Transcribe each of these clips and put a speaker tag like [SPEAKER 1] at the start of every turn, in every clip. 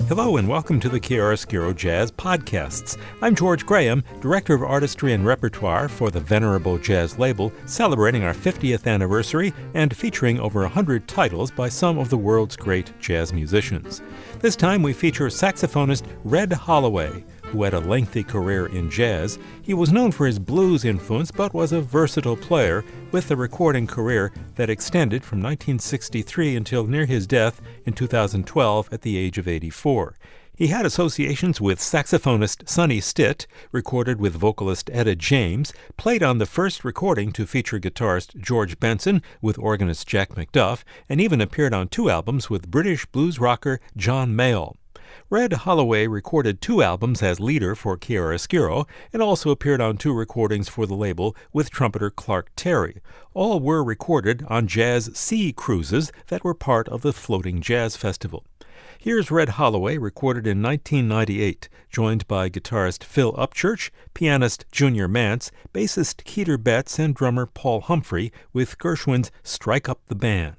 [SPEAKER 1] Hello and welcome to the Chiaroscuro Jazz Podcasts. I'm George Graham, Director of Artistry and Repertoire for the venerable jazz label, celebrating our 50th anniversary and featuring over 100 titles by some of the world's great jazz musicians. This time we feature saxophonist Red Holloway, who had a lengthy career in jazz. He was known for his blues influence, but was a versatile player with a recording career that extended from 1963 until near his death in 2012 at the age of 84. He had associations with saxophonist Sonny Stitt, recorded with vocalist Etta James, played on the first recording to feature guitarist George Benson with organist Jack McDuff, and even appeared on 2 albums with British blues rocker John Mayall. Red Holloway recorded 2 albums as leader for Chiaroscuro and also appeared on 2 recordings for the label with trumpeter Clark Terry. All were recorded on jazz sea cruises that were part of the Floating Jazz Festival. Here's Red Holloway, recorded in 1998, joined by guitarist Phil Upchurch, pianist Junior Mance, bassist Keeter Betts, and drummer Paul Humphrey with Gershwin's Strike Up the Band.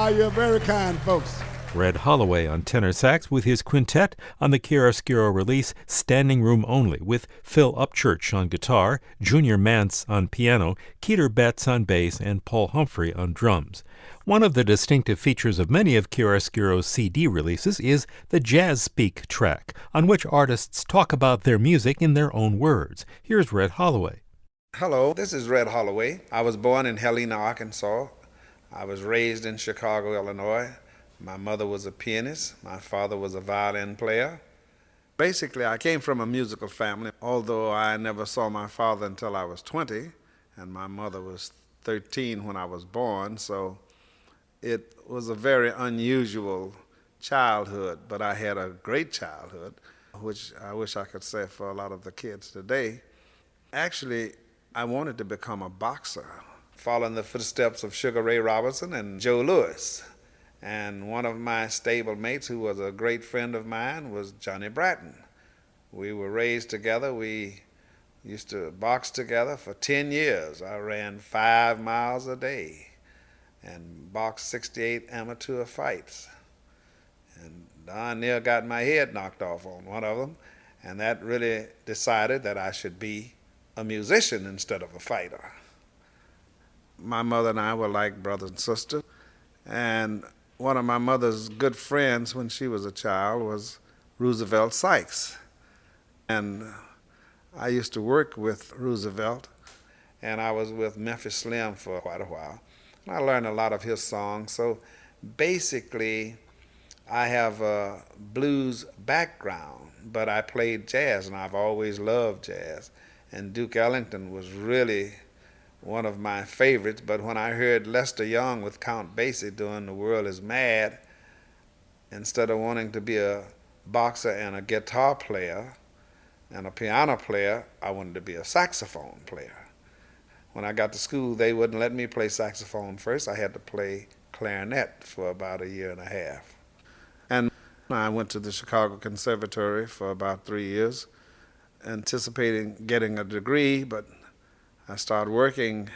[SPEAKER 2] you're very kind folks.
[SPEAKER 1] Red Holloway on tenor sax with his quintet on the Chiaroscuro release Standing Room Only, with Phil Upchurch on guitar, Junior Mance on piano, Keeter Betts on bass, and Paul Humphrey on drums. One of the distinctive features of many of Chiaroscuro's CD releases is the Jazz Speak track, on which artists talk about their music in their own words. Here's Red Holloway.
[SPEAKER 3] Hello, this is Red Holloway. I was born in Helena, Arkansas. I was raised in Chicago, Illinois. My mother was a pianist. My father was a violin player. Basically, I came from a musical family, although I never saw my father until I was 20, and my mother was 13 when I was born, so it was a very unusual childhood, but I had a great childhood, which I wish I could say for a lot of the kids today. Actually, I wanted to become a boxer, following the footsteps of Sugar Ray Robinson and Joe Louis. And one of my stable mates, who was a great friend of mine, was Johnny Bratton. We were raised together. We used to box together for 10 years. I ran 5 miles a day and boxed 68 amateur fights. And darn near got my head knocked off on one of them, and that really decided that I should be a musician instead of a fighter. My mother and I were like brother and sister, and one of my mother's good friends when she was a child was Roosevelt Sykes. And I used to work with Roosevelt, and I was with Memphis Slim for quite a while. And I learned a lot of his songs. So basically, I have a blues background, but I played jazz, and I've always loved jazz. And Duke Ellington was really one of my favorites, but when I heard Lester Young with Count Basie doing The World Is Mad, instead of wanting to be a boxer and a guitar player and a piano player, I wanted to be a saxophone player. When I got to school, they wouldn't let me play saxophone first. I had to play clarinet for about a year and a half. And I went to the Chicago Conservatory for about 3 years, anticipating getting a degree, but I started working,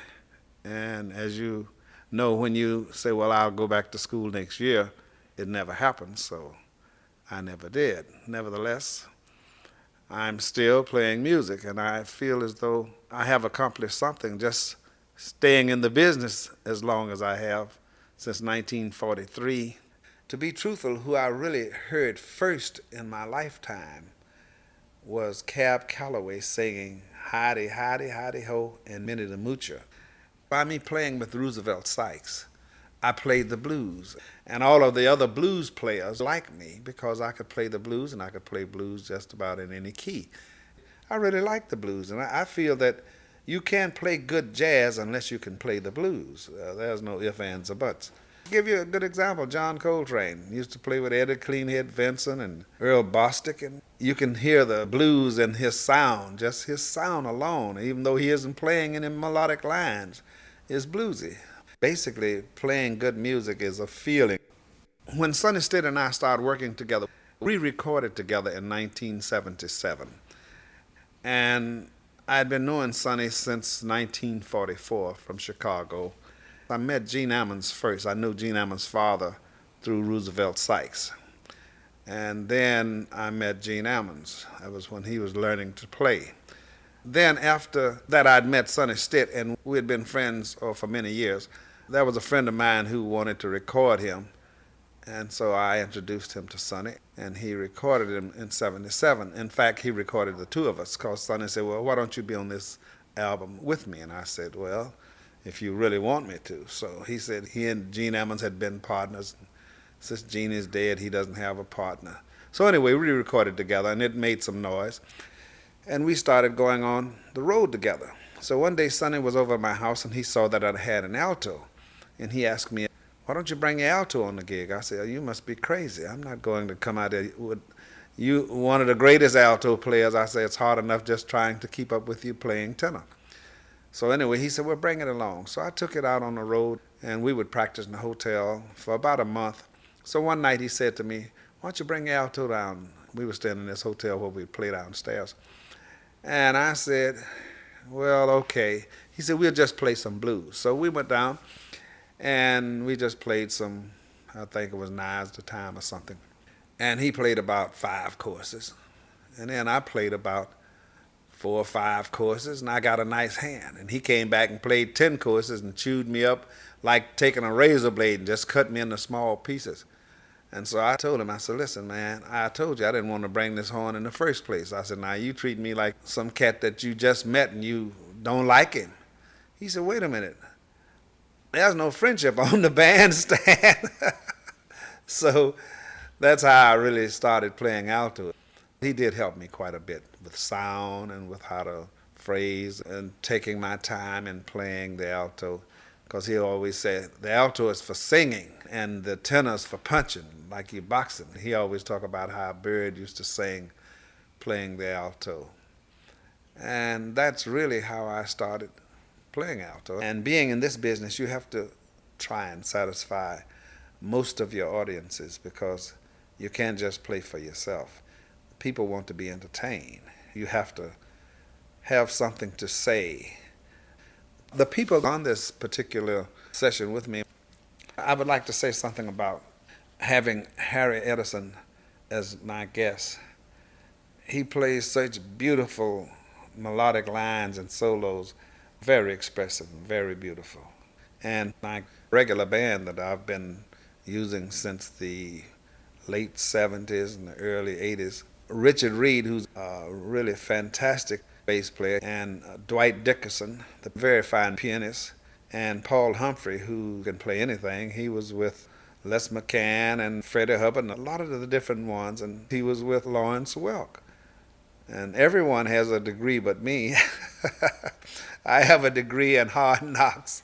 [SPEAKER 3] and as you know, when you say, well, I'll go back to school next year, it never happened, so I never did. Nevertheless, I'm still playing music, and I feel as though I have accomplished something just staying in the business as long as I have, since 1943. To be truthful, who I really heard first in my lifetime was Cab Calloway singing Hidey, Hidey, Hidey Ho and Minnie the Moocher. By me playing with Roosevelt Sykes, I played the blues. And all of the other blues players liked me because I could play the blues, and I could play blues just about in any key. I really like the blues, and I feel that you can't play good jazz unless you can play the blues. There's no ifs, ands, or buts. I'll give you a good example. John Coltrane used to play with Eddie Cleanhead Vinson and Earl Bostic, and you can hear the blues in his sound, just his sound alone, even though he isn't playing any melodic lines, is bluesy. Basically, playing good music is a feeling. When Sonny Stitt and I started working together, we recorded together in 1977. And I'd been knowing Sonny since 1944 from Chicago. I met Gene Ammons first. I knew Gene Ammons' father through Roosevelt Sykes. And then I met Gene Ammons. That was when he was learning to play. Then after that, I'd met Sonny Stitt, and we had been friends for many years. There was a friend of mine who wanted to record him, and so I introduced him to Sonny, and he recorded him in 77. In fact, he recorded the two of us, because Sonny said, well, why don't you be on this album with me? And I said, well, if you really want me to. So he said he and Gene Ammons had been partners. Since Gene is dead, he doesn't have a partner. So anyway, we recorded together, and it made some noise. And we started going on the road together. So one day, Sonny was over at my house, and he saw that I had an alto. And he asked me, why don't you bring your alto on the gig? I said, oh, you must be crazy. I'm not going to come out there with you, one of the greatest alto players. I said, it's hard enough just trying to keep up with you playing tenor. So anyway, he said, well, bring it along. So I took it out on the road, and we would practice in the hotel for about a month. So one night he said to me, why don't you bring your alto down? We were staying in this hotel where we play downstairs. And I said, well, okay. He said, we'll just play some blues. So we went down, and we just played some I think it was nines the time or something. And he played about 5 courses. And then I played about 4 or 5 courses, and I got a nice hand. And he came back and played 10 courses and chewed me up like taking a razor blade and just cut me into small pieces. And so I told him, I said, listen, man, I told you I didn't want to bring this horn in the first place. I said, now you treat me like some cat that you just met and you don't like him. He said, wait a minute. There's no friendship on the bandstand. So that's how I really started playing alto. He did help me quite a bit with sound and with how to phrase and taking my time in playing the alto, because he always said the alto is for singing and the tenor's for punching, like you boxing. He always talked about how Bird used to sing playing the alto. And that's really how I started playing alto. And being in this business, you have to try and satisfy most of your audiences, because you can't just play for yourself. People want to be entertained. You have to have something to say. The people on this particular session with me, I would like to say something about having Harry Edison as my guest. He plays such beautiful melodic lines and solos, very expressive and very beautiful. And my regular band that I've been using since the late 70s and the early 80s, Richard Reed, who's a really fantastic bass player, and Dwight Dickerson, the very fine pianist, and Paul Humphrey, who can play anything. He was with Les McCann and Freddie Hubbard and a lot of the different ones, and he was with Lawrence Welk. And everyone has a degree but me. I have a degree in hard knocks.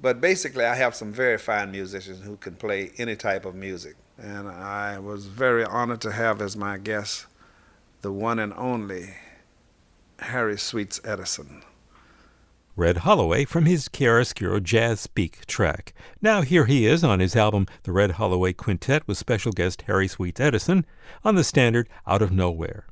[SPEAKER 3] But basically, I have some very fine musicians who can play any type of music. And I was very honored to have as my guest the one and only Harry Sweets Edison.
[SPEAKER 1] Red Holloway from his Chiaroscuro Jazz Speak track. Now here he is on his album The Red Holloway Quintet with special guest Harry Sweets Edison on the standard Out of Nowhere.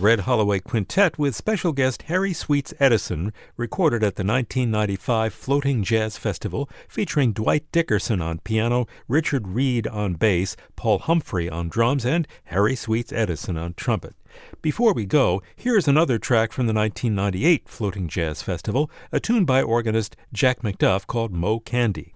[SPEAKER 1] Red Holloway Quintet with special guest Harry Sweets Edison, recorded at the 1995 Floating Jazz Festival, featuring Dwight Dickerson on piano, Richard Reed on bass, Paul Humphrey on drums, and Harry Sweets Edison on trumpet. Before we go, here's another track from the 1998 Floating Jazz Festival, a tune by organist Jack McDuff called Mo Candy.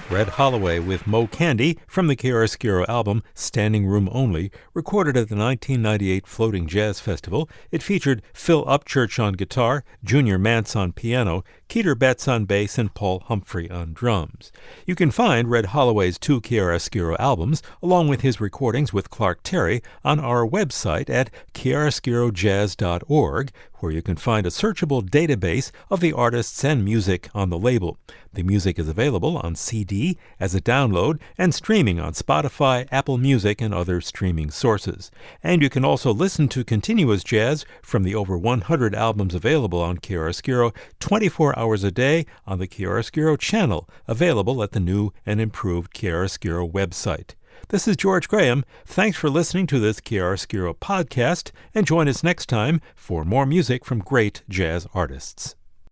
[SPEAKER 1] Red Holloway with Mo Candy from the Chiaroscuro album Standing Room Only, recorded at the 1998 Floating Jazz Festival. It featured Phil Upchurch on guitar, Junior Mance on piano, Keter Betts on bass, and Paul Humphrey on drums. You can find Red Holloway's 2 Chiaroscuro albums, along with his recordings with Clark Terry, on our website at chiaroscurojazz.org, where you can find a searchable database of the artists and music on the label. The music is available on CD, as a download, and streaming on Spotify, Apple Music, and other streaming sources. And you can also listen to continuous jazz from the over 100 albums available on Chiaroscuro 24 hours a day on the Chiaroscuro channel, available at the new and improved Chiaroscuro website. This is George Graham. Thanks for listening to this Chiaroscuro podcast, and join us next time for more music from great jazz artists.